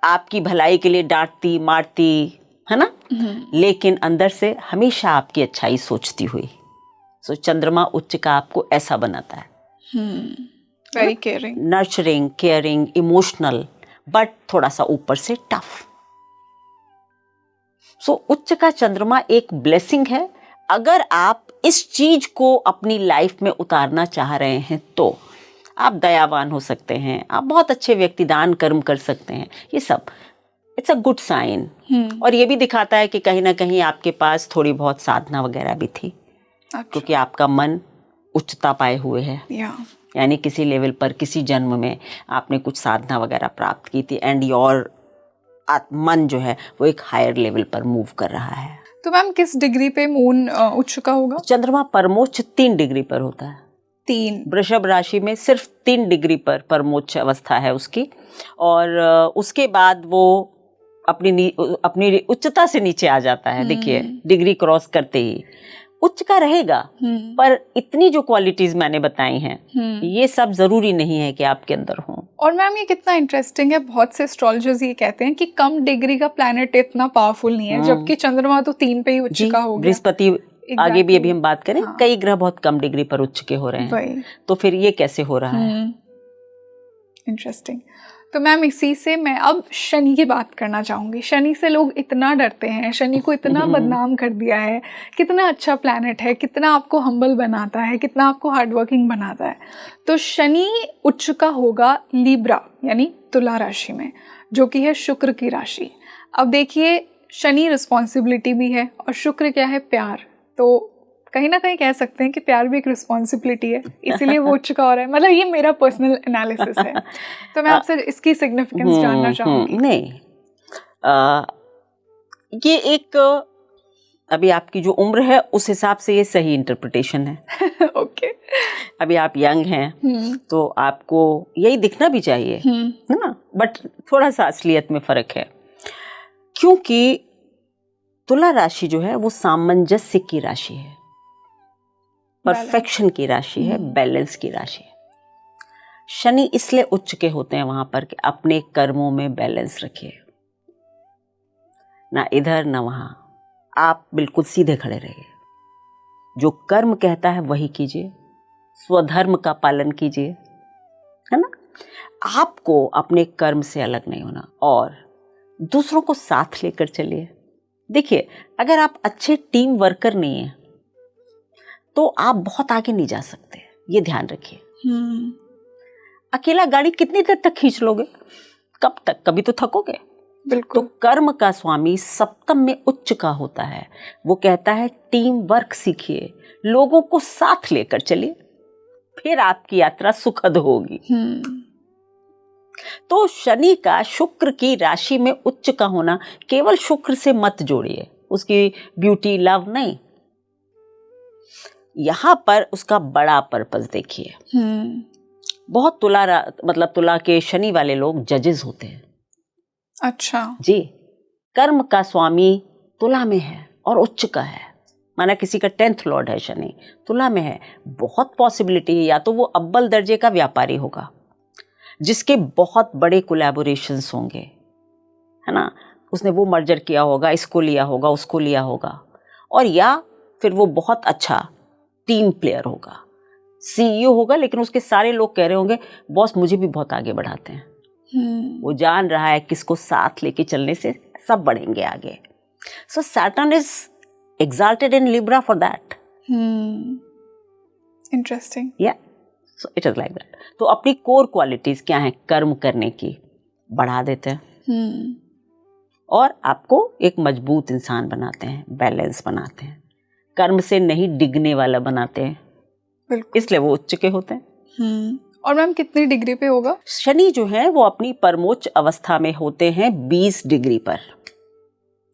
आपकी भलाई के लिए डांटती मारती है ना, लेकिन अंदर से हमेशा आपकी अच्छाई सोचती हुई। सो चंद्रमा उच्च का आपको ऐसा बनाता है। Very caring, nurturing, caring, emotional, but थोड़ा सा ऊपर से टफ। सो उच्च का चंद्रमा एक ब्लेसिंग है। अगर आप इस चीज को अपनी लाइफ में उतारना चाह रहे हैं तो आप दयावान हो सकते हैं, आप बहुत अच्छे व्यक्ति, दान कर्म कर सकते हैं। ये सब इट्स अ गुड साइन। और ये भी दिखाता है कि कहीं ना कहीं आपके पास थोड़ी बहुत साधना वगैरह भी थी। क्योंकि आपका मन उच्चता पाए हुए है, यानी किसी लेवल पर किसी जन्म में आपने कुछ साधना वगैरह प्राप्त की थी, एंड योर मन जो है वो एक हायर लेवल पर मूव कर रहा है। तो मैम किस डिग्री पे मून उच्च का होगा? चंद्रमा परमोच्च 3 डिग्री पर होता है। 3? वृषभ राशि में सिर्फ 3 डिग्री पर परमोच्च अवस्था है उसकी, और उसके बाद वो अपनी उच्चता से नीचे आ जाता है। देखिए, डिग्री क्रॉस करते ही उच्च का रहेगा, पर इतनी जो क्वालिटीज मैंने बताई हैं, ये सब जरूरी नहीं है कि आपके अंदर हों। और मैम ये कितना इंटरेस्टिंग है, बहुत से एस्ट्रोलॉजर्स ये कहते हैं कि कम डिग्री का प्लैनेट इतना पावरफुल नहीं है, जबकि चंद्रमा तो 3 पे ही उच्च का हो गया। बृहस्पति आगे भी अभी हम बात करें, कई ग्रह बहुत कम डिग्री पर उच्च के हो रहे हैं, तो फिर ये कैसे हो रहा है? इंटरेस्टिंग। तो मैम इसी से मैं अब शनि की बात करना चाहूँगी। शनि से लोग इतना डरते हैं, शनि को इतना बदनाम कर दिया है। कितना अच्छा प्लैनेट है, कितना आपको हम्बल बनाता है, कितना आपको हार्डवर्किंग बनाता है। तो शनि उच्च का होगा लीब्रा यानी तुला राशि में, जो कि है शुक्र की राशि। अब देखिए, शनि रिस्पॉन्सिबिलिटी भी है और शुक्र क्या है? प्यार। तो कहीं ना कहीं कह सकते हैं कि प्यार भी एक रिस्पॉन्सिबिलिटी है, इसीलिए वो उच्च का हो रहा है। मतलब ये मेरा पर्सनल एनालिसिस है, तो मैं आपसे इसकी सिग्निफिकेंस जानना चाहूँगी। नहीं, ये एक अभी आपकी जो उम्र है उस हिसाब से ये सही इंटरप्रिटेशन है। ओके। अभी आप यंग हैं तो आपको यही दिखना भी चाहिए, है ना, बट थोड़ा सा असलियत में फर्क है, क्योंकि तुला राशि जो है वो सामंजस्य की राशि है, परफेक्शन की राशि है, बैलेंस की राशि है। शनि इसलिए उच्च के होते हैं वहां पर कि अपने कर्मों में बैलेंस रखिए, ना इधर ना वहां, आप बिल्कुल सीधे खड़े रहिए, जो कर्म कहता है वही कीजिए, स्वधर्म का पालन कीजिए, है ना। आपको अपने कर्म से अलग नहीं होना और दूसरों को साथ लेकर चलिए। देखिए, अगर आप अच्छे टीम वर्कर नहीं हैं तो आप बहुत आगे नहीं जा सकते, ये ध्यान रखिए। अकेला गाड़ी कितनी देर तक खींच लोगे, कब तक, कभी तो थकोगे। बिल्कुल। तो कर्म का स्वामी सप्तम में उच्च का होता है, वो कहता है टीम वर्क सीखिए, लोगों को साथ लेकर चलिए, फिर आपकी यात्रा सुखद होगी। तो शनि का शुक्र की राशि में उच्च का होना, केवल शुक्र से मत जोड़िए, उसकी ब्यूटी लव नहीं, यहां पर उसका बड़ा पर्पस देखिए। बहुत तुला के शनि वाले लोग जजेस होते हैं। अच्छा जी, कर्म का स्वामी तुला में है और उच्च का है, माना किसी का 10th लॉर्ड है शनि, तुला में है, बहुत पॉसिबिलिटी है या तो वो अव्वल दर्जे का व्यापारी होगा जिसके बहुत बड़े कोलैबोरेशंस होंगे, है ना, उसने वो मर्जर किया होगा, इसको लिया होगा, उसको लिया होगा, और या फिर वो बहुत अच्छा टीम प्लेयर होगा, सीईओ होगा, लेकिन उसके सारे लोग कह रहे होंगे बॉस मुझे भी बहुत आगे बढ़ाते हैं। वो जान रहा है किसको साथ लेके चलने से सब बढ़ेंगे आगे। So Saturn is exalted in Libra for that. Interesting. Yeah, so it is like that. तो अपनी कोर क्वालिटीज क्या हैं कर्म करने की, बढ़ा देते हैं और आपको एक मजबूत इंसान बनाते हैं, बैलेंस बनाते हैं, कर्म से नहीं डिगने वाला बनाते हैं। बिल्कुल। इसलिए वो उच्च के होते हैं। और मैम कितनी डिग्री पे होगा? शनि जो है वो अपनी परमोच्च अवस्था में होते हैं 20 डिग्री पर।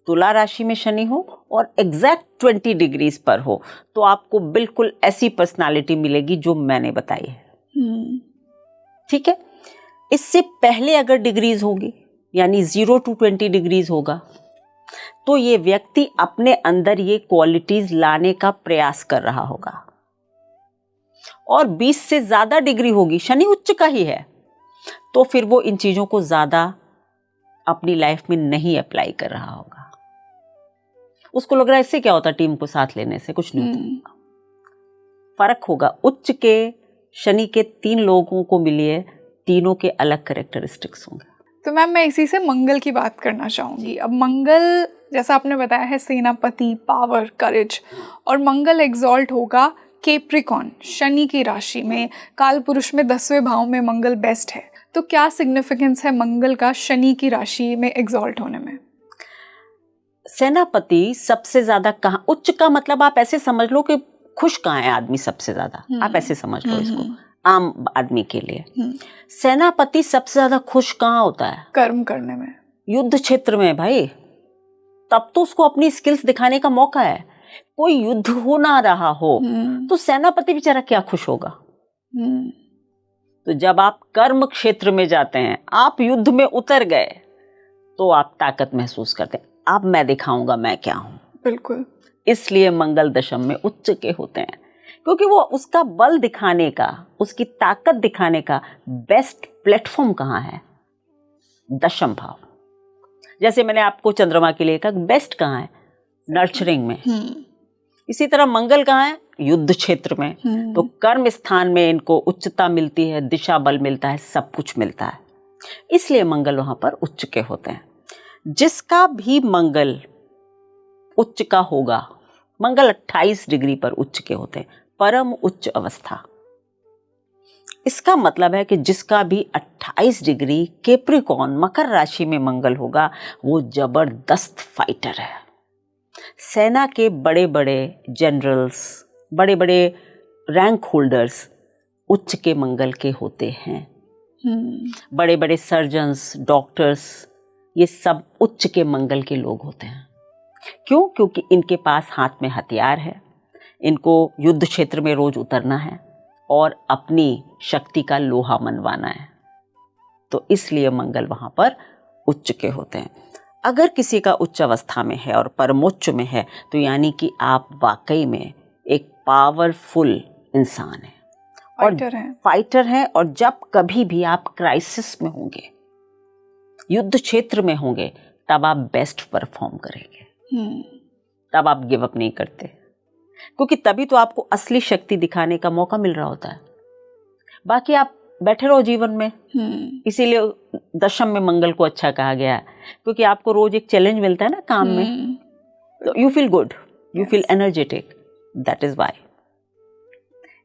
तुला राशि में शनि हो और एग्जैक्ट 20 डिग्रीज पर हो तो आपको बिल्कुल ऐसी पर्सनालिटी मिलेगी जो मैंने बताई है। ठीक है, इससे पहले अगर डिग्रीज होगी यानी 0 to 20 डिग्रीज होगा तो ये व्यक्ति अपने अंदर ये क्वालिटीज लाने का प्रयास कर रहा होगा, और 20 से ज्यादा डिग्री होगी, शनि उच्च का ही है, तो फिर वो इन चीजों को ज्यादा अपनी लाइफ में नहीं अप्लाई कर रहा होगा। उसको लग रहा है इससे क्या होता, टीम को साथ लेने से कुछ नहीं होता। फर्क होगा, उच्च के शनि के 3 लोगों को मिलिए, तीनों के अलग कैरेक्टरिस्टिक्स होंगे। तो मैम मैं इसी से मंगल की बात करना चाहूंगी। अब मंगल जैसा आपने बताया है सेनापति, पावर, करेज, और मंगल एग्जॉल्ट होगा कैप्रिकॉर्न शनि की राशि में, काल पुरुष में 10वें भाव में मंगल बेस्ट है। तो क्या सिग्निफिकेंस है मंगल का शनि की राशि में एग्जॉल्ट होने में? सेनापति सबसे ज्यादा कहाँ, उच्च का मतलब आप ऐसे समझ लो कि खुश कहाँ है आदमी सबसे ज्यादा, आप ऐसे समझ लो इसको आम आदमी के लिए। सेनापति सबसे ज्यादा खुश कहाँ होता है? कर्म करने में, युद्ध क्षेत्र में भाई, तब तो उसको अपनी स्किल्स दिखाने का मौका है। कोई युद्ध हो ना रहा हो तो सेनापति बेचारा क्या खुश होगा। तो जब आप कर्म क्षेत्र में जाते हैं, आप युद्ध में उतर गए, तो आप ताकत महसूस करते हैं, अब मैं दिखाऊंगा मैं क्या हूं। बिल्कुल। इसलिए मंगल दशम में उच्च के होते हैं, क्योंकि वो उसका बल दिखाने का, उसकी ताकत दिखाने का बेस्ट प्लेटफॉर्म कहाँ है? दशम भाव। जैसे मैंने आपको चंद्रमा के लिए कहा, बेस्ट कहाँ है? नर्चरिंग में। इसी तरह मंगल कहाँ है? युद्ध क्षेत्र में। तो कर्म स्थान में इनको उच्चता मिलती है, दिशा बल मिलता है, सब कुछ मिलता है, इसलिए मंगल वहां पर उच्च के होते हैं। जिसका भी मंगल उच्च का होगा, मंगल 28 डिग्री पर उच्च के होते हैं, परम उच्च अवस्था। इसका मतलब है कि जिसका भी 28 डिग्री कैप्रिकॉर्न मकर राशि में मंगल होगा, वो जबरदस्त फाइटर है। सेना के बड़े बड़े जनरल्स, बड़े बड़े रैंक होल्डर्स उच्च के मंगल के होते हैं। बड़े बड़े सर्जन्स, डॉक्टर्स, ये सब उच्च के मंगल के लोग होते हैं। क्यों? क्योंकि इनके पास हाथ में हथियार है, इनको युद्ध क्षेत्र में रोज उतरना है और अपनी शक्ति का लोहा मनवाना है। तो इसलिए मंगल वहां पर उच्च के होते हैं। अगर किसी का उच्च अवस्था में है और परमोच्च में है तो यानी कि आप वाकई में एक पावरफुल इंसान हैं और फाइटर हैं। और जब कभी भी आप क्राइसिस में होंगे, युद्ध क्षेत्र में होंगे, तब आप बेस्ट परफॉर्म करेंगे। तब आप गिव अप नहीं करते, क्योंकि तभी तो आपको असली शक्ति दिखाने का मौका मिल रहा होता है। बाकी आप बैठे रहो जीवन में। इसीलिए दशम में मंगल को अच्छा कहा गया है, क्योंकि आपको रोज एक चैलेंज मिलता है ना काम में, तो you feel good, you feel energetic, that is why.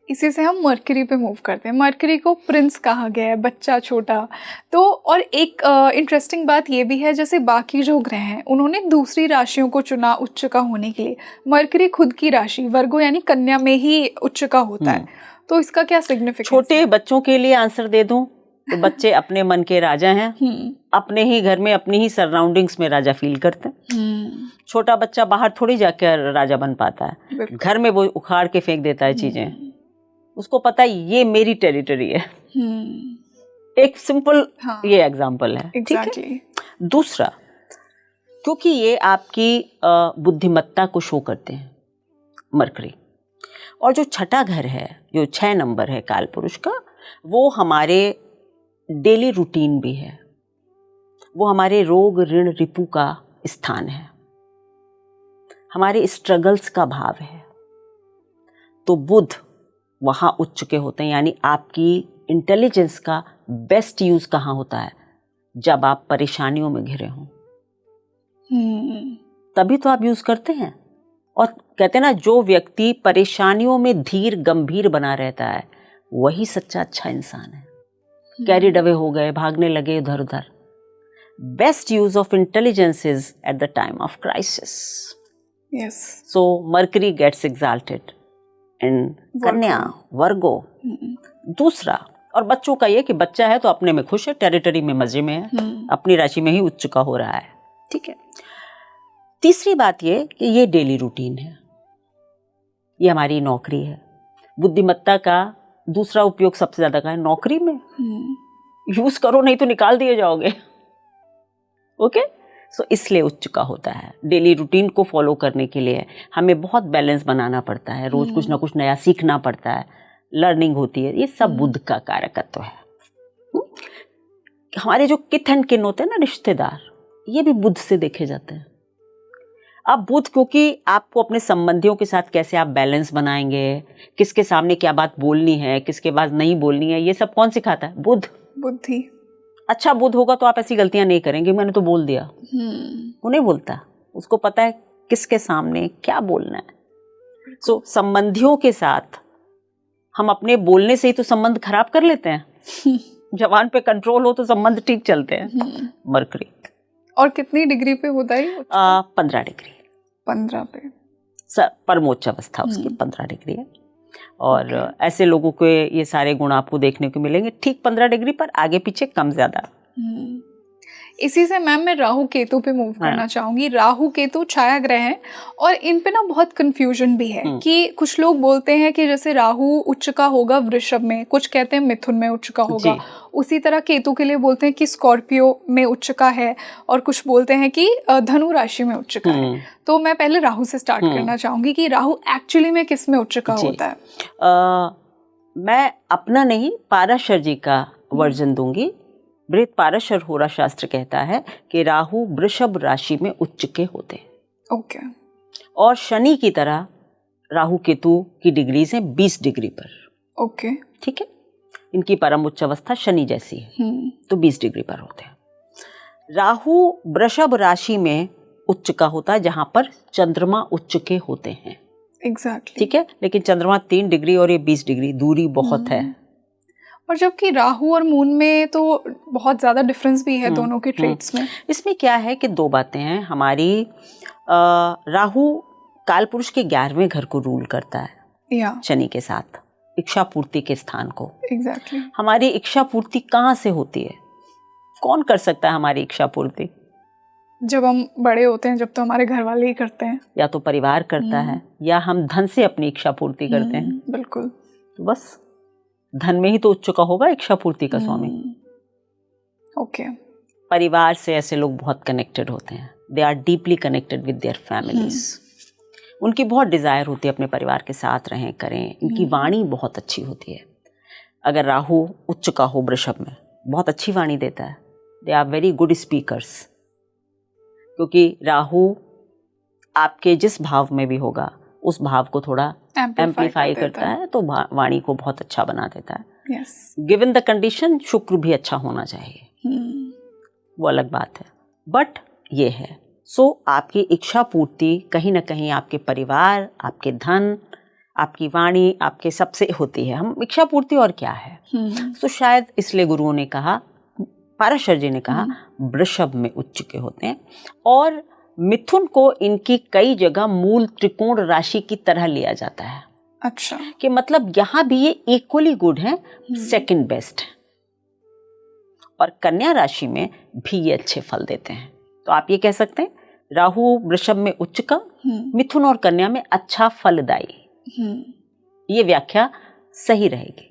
इसी से हम मरकरी पे मूव करते हैं। मरकरी को प्रिंस कहा गया है, बच्चा, छोटा। तो और एक इंटरेस्टिंग बात ये भी है, जैसे बाकी जो ग्रह हैं उन्होंने दूसरी राशियों को चुना उच्च का होने के लिए, मरकरी खुद की राशि वर्गो यानी कन्या में ही उच्च का होता है। तो इसका क्या सिग्निफिकेंस? छोटे बच्चों के लिए आंसर दे दूं तो बच्चे अपने मन के राजा हैं, अपने ही घर में, अपनी ही सराउंडिंग्स में राजा फील करते हैं। छोटा बच्चा बाहर थोड़ी जाकर राजा बन पाता है, घर में वो उखाड़ के फेंक देता है चीजें। उसको पता है ये मेरी टेरिटरी है। एक सिंपल ये एग्जांपल है। Exactly. दूसरा, क्योंकि ये आपकी बुद्धिमत्ता को शो करते हैं मरकरी, और जो छठा घर है, जो 6 नंबर है काल पुरुष का, वो हमारे डेली रूटीन भी है, वो हमारे रोग ऋण रिपु का स्थान है, हमारे स्ट्रगल्स का भाव है। तो बुध वहाँ उच्च के होते हैं, यानी आपकी इंटेलिजेंस का बेस्ट यूज कहाँ होता है? जब आप परेशानियों में घिरे हों, तभी तो आप यूज करते हैं। और कहते हैं ना, जो व्यक्ति परेशानियों में धीर गंभीर बना रहता है वही सच्चा अच्छा इंसान है। कैरिड अवे हो गए, भागने लगे इधर उधर। Best use of intelligence is at the time of crisis. Yes, so Mercury gets exalted in Kanya, Virgo. दूसरा, और बच्चों का ये कि बच्चा है तो अपने में खुश है, टेरिटरी में मजे में है, अपनी राशि में ही उच्च का हो रहा है। ठीक है। तीसरी बात ये कि ये डेली रूटीन है, ये हमारी नौकरी है। बुद्धिमत्ता का दूसरा उपयोग सबसे ज्यादा का है नौकरी में। यूज करो, नहीं तो निकाल दिए जाओगे। ओके, सो इसलिए उच्च का होता है। डेली रूटीन को फॉलो करने के लिए हमें बहुत बैलेंस बनाना पड़ता है, रोज कुछ ना कुछ नया सीखना पड़ता है, लर्निंग होती है। ये सब बुध का कारकत्व है। हमारे जो किथ एंड किन होते हैं ना, रिश्तेदार, ये भी बुध से देखे जाते हैं। अब बुध, क्योंकि आपको अपने संबंधियों के साथ कैसे आप बैलेंस बनाएंगे, किसके सामने क्या बात बोलनी है, किसके पास नहीं बोलनी है, ये सब कौन सिखाता है? बुध। बुद्धि। अच्छा बुध होगा तो आप ऐसी गलतियां नहीं करेंगे, मैंने तो बोल दिया। वो नहीं बोलता, उसको पता है किसके सामने क्या बोलना है। सो संबंधियों के साथ हम अपने बोलने से ही तो संबंध खराब कर लेते हैं। जवान पे कंट्रोल हो तो संबंध ठीक चलते हैं। मरकरी। और कितनी डिग्री पे होता है? 15 डिग्री। 15 पे परमोच्च अवस्था उसकी 15 डिग्री है। और ऐसे लोगों के ये सारे गुण आपको देखने को मिलेंगे ठीक 15 डिग्री पर, आगे पीछे कम ज्यादा। इसी से मैम मैं राहु केतु पे मूव करना चाहूंगी। राहु केतु छाया ग्रह हैं और इन पे ना बहुत कंफ्यूजन भी है कि कुछ लोग बोलते हैं कि जैसे राहु उच्च का होगा वृषभ में, कुछ कहते हैं मिथुन में उच्च का होगा। उसी तरह केतु के लिए बोलते हैं कि स्कॉर्पियो में उच्च का है, और कुछ बोलते हैं कि धनु राशि में उच्च का है। तो मैं पहले राहु से स्टार्ट करना चाहूंगी कि राहु एक्चुअली में किस में उच्च का होता है। मैं अपना नहीं, पाराशर जी का वर्जन दूंगी। बृहत पाराशर होरा शास्त्र कहता है कि राहु वृषभ राशि में उच्च के होते हैं। ओके। और शनि की तरह राहु केतु की डिग्रीज हैं 20 डिग्री पर। ओके। ठीक है, इनकी परम उच्च अवस्था शनि जैसी है, तो 20 डिग्री पर होते हैं। राहु वृषभ राशि में उच्च का होता है जहां पर चंद्रमा उच्च के होते हैं। एग्जैक्टली। ठीक है, लेकिन चंद्रमा 3 डिग्री और ये 20 डिग्री, दूरी बहुत है। और जबकि राहु और मून में तो बहुत ज्यादा डिफरेंस भी है दोनों के ट्रेट्स में। इसमें क्या है कि 2 बातें हैं। हमारी राहु काल पुरुष के 11वें घर को रूल करता है शनि के साथ, इच्छा पूर्ति के स्थान को। एग्जैक्टली। हमारी इच्छा पूर्ति कहाँ से होती है? कौन कर सकता है हमारी इच्छा पूर्ति? जब हम बड़े होते हैं, जब तो हमारे घर वाले ही करते हैं, या तो परिवार करता है या हम धन से अपनी इच्छा पूर्ति करते हैं। बिल्कुल। तो बस धन में ही तो उच्च का होगा इच्छा पूर्ति का स्वामी। ओके। परिवार से ऐसे लोग बहुत कनेक्टेड होते हैं, they are deeply connected with their families. उनकी बहुत डिजायर होती है अपने परिवार के साथ रहें करें। इनकी वाणी बहुत अच्छी होती है। अगर राहु उच्च का हो वृषभ में, बहुत अच्छी वाणी देता है। They are very good speakers, क्योंकि राहु आपके जिस भाव में भी होगा उस भाव को थोड़ा एम्पलीफाई करता है, तो वाणी को बहुत अच्छा बना देता है। गिवन द कंडीशन, शुक्र भी अच्छा होना चाहिए, वो अलग बात है, बट ये है। सो आपकी इच्छा पूर्ति कहीं ना कहीं आपके परिवार, आपके धन, आपकी वाणी, आपके सबसे होती है। हम इच्छा पूर्ति और क्या है। तो शायद इसलिए गुरुओं ने कहा, पाराशर जी ने कहा वृषभ में उच्च के होते हैं, और मिथुन को इनकी कई जगह मूल त्रिकोण राशि की तरह लिया जाता है। अच्छा, कि मतलब यहाँ भी ये इक्वली गुड है, सेकंड बेस्ट है। और कन्या राशि में भी ये अच्छे फल देते हैं। तो आप ये कह सकते हैं राहु वृषभ में उच्च का, मिथुन और कन्या में अच्छा फलदायी। ये व्याख्या सही रहेगी।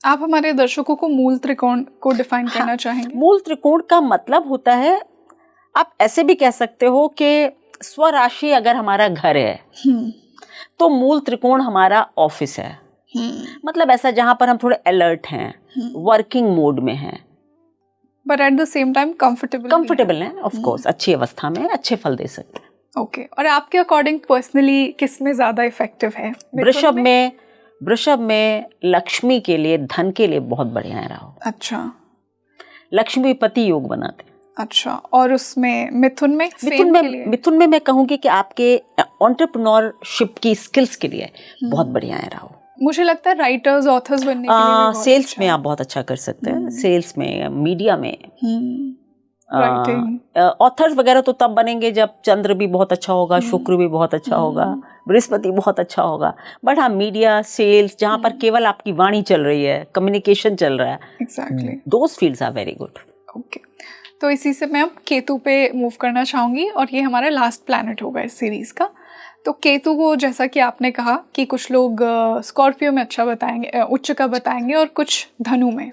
आप हमारे दर्शकों को मूल त्रिकोण को डिफाइन करना चाहेंगे? मूल त्रिकोण का मतलब होता है, आप ऐसे भी कह सकते हो कि स्वराशि अगर हमारा घर है तो मूल त्रिकोण हमारा ऑफिस है। मतलब ऐसा जहां पर हम थोड़े अलर्ट हैं, वर्किंग मोड में हैं, but at the same time comfortable हैं, ऑफ कोर्स अच्छी अवस्था में अच्छे फल दे सकते हैं। ओके। और आपके अकॉर्डिंग पर्सनली किस में ज्यादा इफेक्टिव है? वृषभ में लक्ष्मी के लिए, धन के लिए बहुत बढ़िया है राहु। अच्छा, लक्ष्मीपति योग बनाते हैं। अच्छा, और उसमें मिथुन में मैं कहूंगी कि आपके एंटरप्रेन्योरशिप की स्किल्स के लिए बहुत बढ़िया है राहु। मुझे लगता है राइटर्स, ऑथर्स बनने के लिए भी सेल्स में आप बहुत अच्छा कर सकते हैं। सेल्स में, मीडिया में, ऑथर्स वगैरह तो तब बनेंगे जब चंद्र भी बहुत अच्छा होगा, शुक्र भी बहुत अच्छा होगा, बृहस्पति बहुत अच्छा होगा। बट हाँ, मीडिया, सेल्स, जहाँ पर केवल आपकी वाणी चल रही है, कम्युनिकेशन चल रहा है, exactly, those fields are very good. Okay. तो इसी से मैं अब केतु पे मूव करना चाहूंगी, और ये हमारा लास्ट प्लैनेट होगा इस सीरीज का। तो केतु को, जैसा कि आपने कहा कि कुछ लोग स्कॉर्पियो में अच्छा बताएंगे, उच्च का बताएंगे, और कुछ धनु में।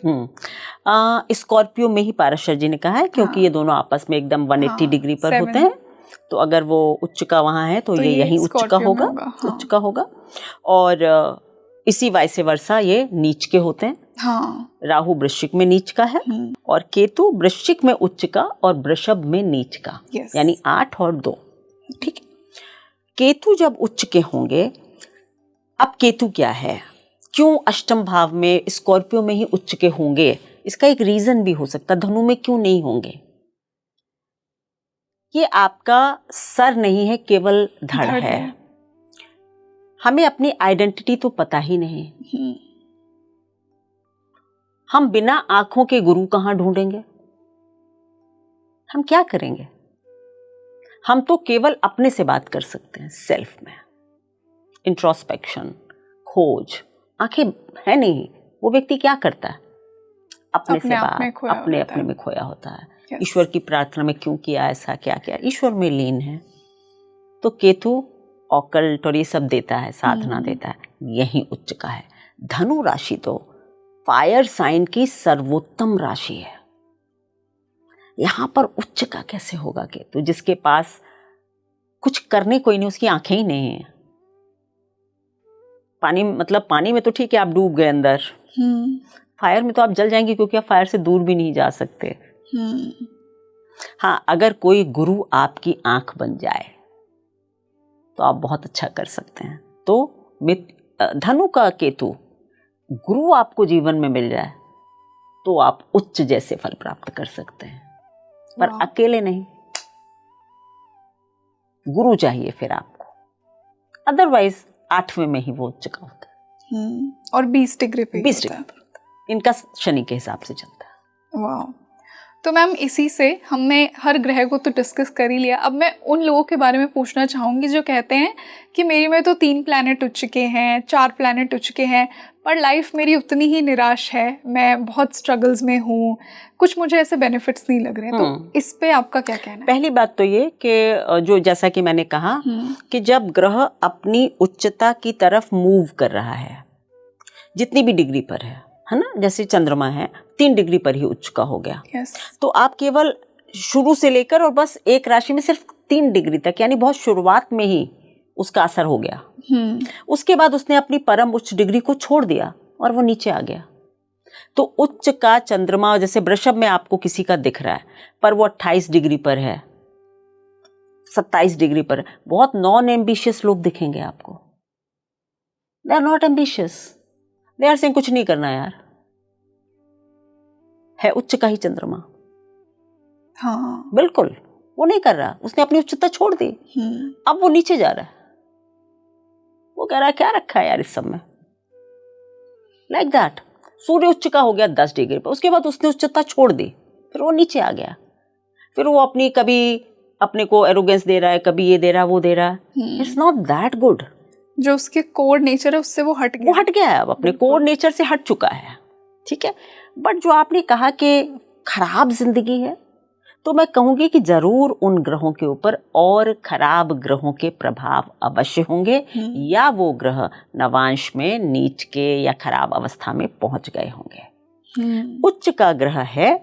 स्कॉर्पियो में ही पाराशर जी ने कहा है, क्योंकि ये दोनों आपस में एकदम 180 डिग्री पर होते हैं। तो अगर वो उच्च का वहाँ है तो ये यही उच्च का होगा, उच्च का होगा। और इसी वाइसे वर्षा ये नीच के होते हैं। राहु वृश्चिक में नीच का है, और केतु वृश्चिक में उच्च का और वृषभ में नीच का, यानी 8 और 2। ठीक है। केतु जब उच्च के होंगे, अब केतु क्या है, क्यों अष्टम भाव में स्कॉर्पियो में ही उच्च के होंगे, इसका एक रीजन भी हो सकता है। धनु में क्यों नहीं होंगे? ये आपका सर नहीं है, केवल धड़ है। हमें अपनी आइडेंटिटी तो पता ही नहीं। हम बिना आंखों के गुरु कहां ढूंढेंगे? हम क्या करेंगे? हम तो केवल अपने से बात कर सकते हैं, सेल्फ में, इंट्रोस्पेक्शन, खोज। आंखें है नहीं, वो व्यक्ति क्या करता है? अपने से बात, अपने में खोया होता है। ईश्वर की प्रार्थना में क्यों किया ऐसा, क्या किया, ईश्वर में लीन है। तो केतु ऑकल्ट और ये सब देता है, साधना देता है, यही उच्च का है। धनु राशि तो फायर साइन की सर्वोत्तम राशि है। यहां पर उच्च का कैसे होगा केतु, जिसके पास कुछ करने कोई नहीं, उसकी आंखें ही नहीं है। पानी में तो ठीक है, आप डूब गए अंदर। फायर में तो आप जल जाएंगे, क्योंकि आप फायर से दूर भी नहीं जा सकते। हाँ, अगर कोई गुरु आपकी आंख बन जाए तो आप बहुत अच्छा कर सकते हैं। तो धनु का केतु गुरु आपको जीवन में मिल जाए तो आप उच्च जैसे फल प्राप्त कर सकते हैं, पर अकेले नहीं, गुरु चाहिए फिर आपको। अदरवाइज 8वें में ही वो उच्च का होता है। और 20 डिग्री पे 20 डिग्री इनका शनि के हिसाब से चलता है। वाह। तो मैम इसी से हमने हर ग्रह को तो डिस्कस कर ही लिया। अब मैं उन लोगों के बारे में पूछना चाहूँगी जो कहते हैं कि मेरी में तो 3 प्लैनेट उठ चुके हैं, 4 प्लैनेट उठ चुके हैं, पर लाइफ मेरी उतनी ही निराश है, मैं बहुत स्ट्रगल्स में हूँ, कुछ मुझे ऐसे बेनिफिट्स नहीं लग रहे। तो इस पे आपका क्या कहना है? पहली बात तो ये कि जो जैसा कि मैंने कहा कि जब ग्रह अपनी उच्चता की तरफ मूव कर रहा है, जितनी भी डिग्री पर है ना, जैसे चंद्रमा है 3 डिग्री पर ही उच्च का हो गया। yes. तो आप केवल शुरू से लेकर और बस एक राशि में सिर्फ 3 डिग्री तक, यानी बहुत शुरुआत में ही उसका असर हो गया। उसके बाद उसने अपनी परम उच्च डिग्री को छोड़ दिया और वो नीचे आ गया। तो उच्च का चंद्रमा जैसे वृषभ में आपको किसी का दिख रहा है, पर वो 28 डिग्री पर है, 27 डिग्री पर। बहुत नॉन एम्बिशियस लोग दिखेंगे आपको। They are not ambitious, they are saying कुछ नहीं करना यार, है उच्च का ही चंद्रमा। हाँ बिल्कुल, वो नहीं कर रहा, उसने अपनी उच्चता छोड़ दी, अब वो नीचे जा रहा है। वो कह रहा है क्या रखा है यार इस सब में, लाइक दैट। सूर्य उच्च का हो गया 10 डिग्री पर, उसके बाद उसने उच्चता छोड़ दी, फिर वो नीचे आ गया। फिर वो अपनी कभी अपने को एरोगेंस दे रहा है, कभी ये दे रहा है, वो दे रहा है। It's not that good. जो उसके कोर नेचर है उससे वो हट गया है, अब अपने कोर नेचर से हट चुका है। ठीक है, बट जो आपने कहा कि खराब जिंदगी है, तो मैं कहूंगी कि जरूर उन ग्रहों के ऊपर और खराब ग्रहों के प्रभाव अवश्य होंगे, या वो ग्रह नवांश में नीच के या खराब अवस्था में पहुंच गए होंगे। उच्च का ग्रह है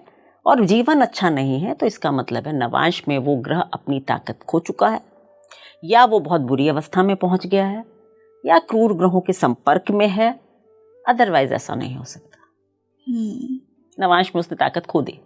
और जीवन अच्छा नहीं है, तो इसका मतलब है नवांश में वो ग्रह अपनी ताकत खो चुका है, या वो बहुत बुरी अवस्था में पहुंच गया है, या क्रूर ग्रहों के संपर्क में है। अदरवाइज ऐसा नहीं हो सकता। नवांश में उसने ताकत खो दी,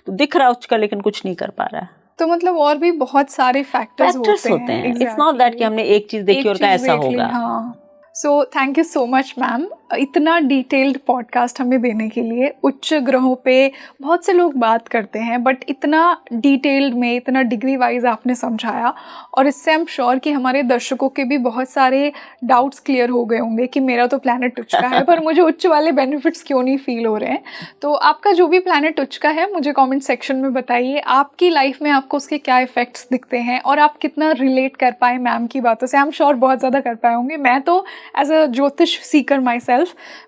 तो दिख रहा उच्च का, लेकिन कुछ नहीं कर पा रहा है। तो मतलब और भी बहुत सारे फैक्टर्स होते हैं। इट्स नॉट दैट कि हमने एक चीज देखी और क्या ऐसा होगा। हाँ। So thank you so much ma'am, इतना डिटेल्ड पॉडकास्ट हमें देने के लिए। उच्च ग्रहों पे बहुत से लोग बात करते हैं, बट इतना डिटेल्ड में, इतना डिग्री वाइज आपने समझाया, और इससे आई एम श्योर कि हमारे दर्शकों के भी बहुत सारे डाउट्स क्लियर हो गए होंगे कि मेरा तो प्लैनेट उच्च का है पर मुझे उच्च वाले बेनिफिट्स क्यों नहीं फील हो रहे हैं। तो आपका जो भी प्लैनेट उच्च का है मुझे कॉमेंट सेक्शन में बताइए, आपकी लाइफ में आपको उसके क्या इफेक्ट्स दिखते हैं और आप कितना रिलेट कर पाए मैम की बातों से। आई एम श्योर बहुत ज़्यादा कर पाए होंगे। मैं तो एज अ ज्योतिष सीकर माई सेल्फ,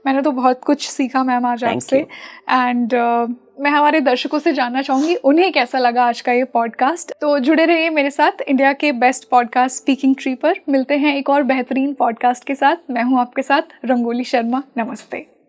मैंने तो बहुत कुछ सीखा मैम आज आपसे। एंड मैं हमारे दर्शकों से जानना चाहूँगी उन्हें कैसा लगा आज का ये पॉडकास्ट। तो जुड़े रहिए मेरे साथ इंडिया के बेस्ट पॉडकास्ट स्पीकिंग ट्री पर। मिलते हैं एक और बेहतरीन पॉडकास्ट के साथ। मैं हूँ आपके साथ रंगोली शर्मा। नमस्ते।